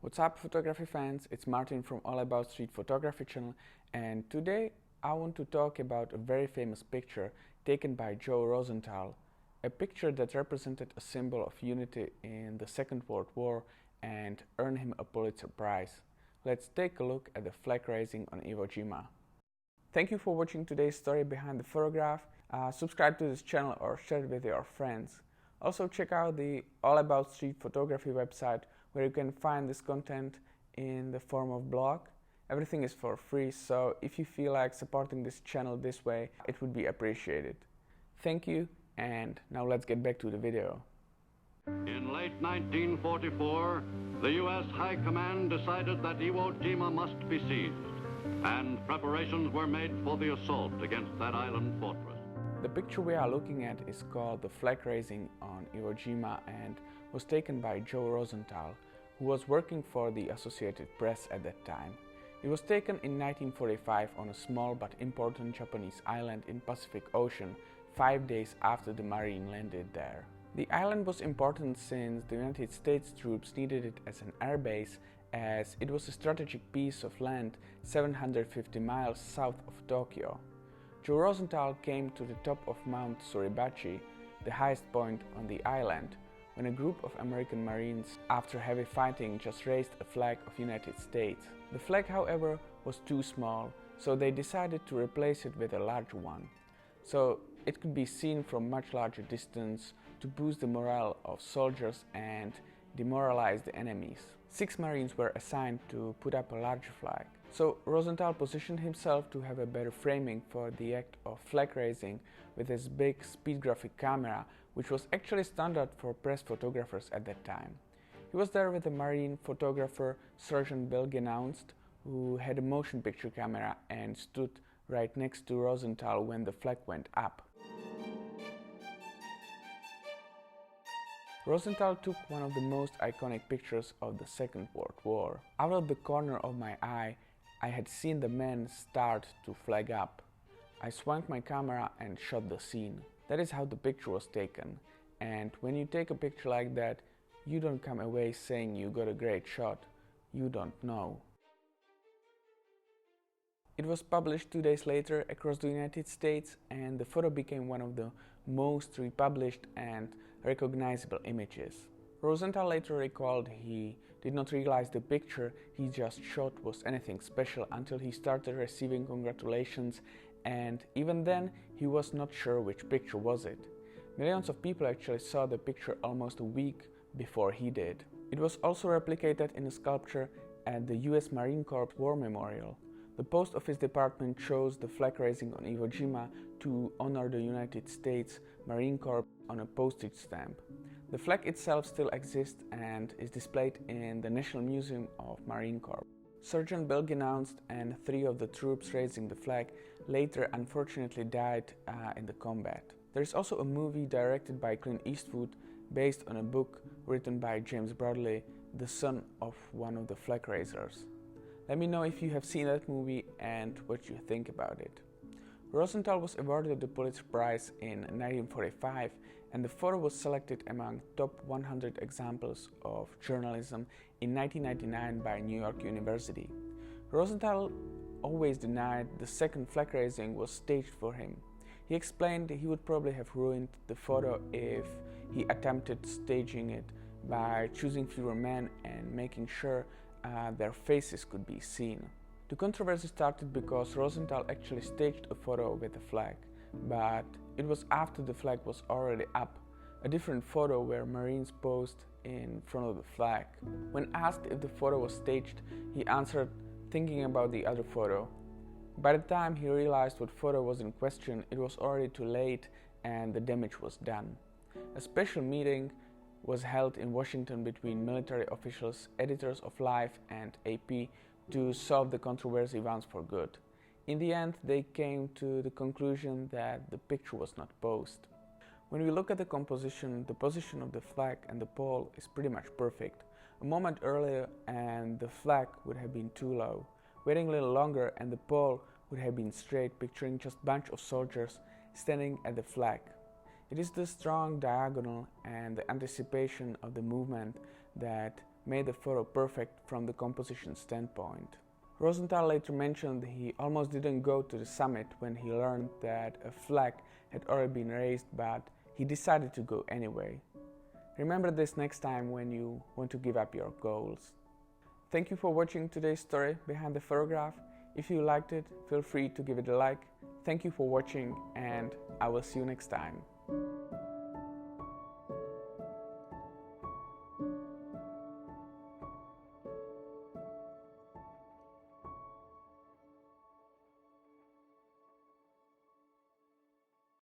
What's up, photography fans? It's Martin from All About Street Photography channel, and today I want to talk about a very famous picture taken by Joe Rosenthal, a picture that represented a symbol of unity in the Second World War and earned him a Pulitzer Prize. Let's take a look at the flag raising on Iwo Jima. Thank you for watching today's story behind the photograph. Subscribe to this channel or share it with your friends. Also check out the All About Street Photography website, where you can find this content in the form of blog. Everything is for free, so if you feel like supporting this channel this way, it would be appreciated. Thank you, and now let's get back to the video. In late 1944, the U.S. High Command decided that Iwo Jima must be seized, and preparations were made for the assault against that island fortress. The picture we are looking at is called the flag raising on Iwo Jima and was taken by Joe Rosenthal, who was working for the Associated Press at that time. It was taken in 1945 on a small but important Japanese island in Pacific Ocean, 5 days after the Marine landed there. The island was important since the United States troops needed it as an airbase, as it was a strategic piece of land 750 miles south of Tokyo. Joe Rosenthal came to the top of Mount Suribachi, the highest point on the island, when a group of American Marines, after heavy fighting, just raised a flag of United States. The flag, however, was too small, so they decided to replace it with a larger one, so it could be seen from much larger distance to boost the morale of soldiers and demoralize the enemies. 6 Marines were assigned to put up a larger flag. So Rosenthal positioned himself to have a better framing for the act of flag raising with his big speed graphic camera, which was actually standard for press photographers at that time. He was there with a Marine photographer, Sergeant Bill Genaunst, who had a motion picture camera and stood right next to Rosenthal when the flag went up. Rosenthal took one of the most iconic pictures of the Second World War. Out of the corner of my eye, I had seen the men start to flag up. I swung my camera and shot the scene. That is how the picture was taken. And when you take a picture like that, you don't come away saying you got a great shot. You don't know. It was published 2 days later across the United States, and the photo became one of the most republished and recognizable images. Rosenthal later recalled he did not realize the picture he just shot was anything special until he started receiving congratulations, and even then he was not sure which picture was it. Millions of people actually saw the picture almost a week before he did. It was also replicated in a sculpture at the US Marine Corps War Memorial. The Post Office Department chose the flag raising on Iwo Jima to honor the United States Marine Corps on a postage stamp. The flag itself still exists and is displayed in the National Museum of Marine Corps. Sergeant Bill Genaunst and 3 of the troops raising the flag later unfortunately died in the combat. There is also a movie directed by Clint Eastwood based on a book written by James Bradley, the son of one of the flag raisers. Let me know if you have seen that movie and what you think about it. Rosenthal was awarded the Pulitzer Prize in 1945, and the photo was selected among top 100 examples of journalism in 1999 by New York University. Rosenthal always denied the second flag raising was staged for him. He explained he would probably have ruined the photo if he attempted staging it by choosing fewer men and making sure their faces could be seen. The controversy started because Rosenthal actually staged a photo with a flag, but it was after the flag was already up, a different photo where Marines posed in front of the flag. When asked if the photo was staged, he answered, thinking about the other photo. By the time he realized what photo was in question, it was already too late and the damage was done. A special meeting was held in Washington between military officials, editors of Life and AP to solve the controversy once for good. In the end, they came to the conclusion that the picture was not posed. When we look at the composition, the position of the flag and the pole is pretty much perfect. A moment earlier and the flag would have been too low. Waiting a little longer and the pole would have been straight, picturing just a bunch of soldiers standing at the flag. It is the strong diagonal and the anticipation of the movement that made the photo perfect from the composition standpoint. Rosenthal later mentioned he almost didn't go to the summit when he learned that a flag had already been raised, but he decided to go anyway. Remember this next time when you want to give up your goals. Thank you for watching today's story behind the photograph. If you liked it, feel free to give it a like. Thank you for watching, and I will see you next time.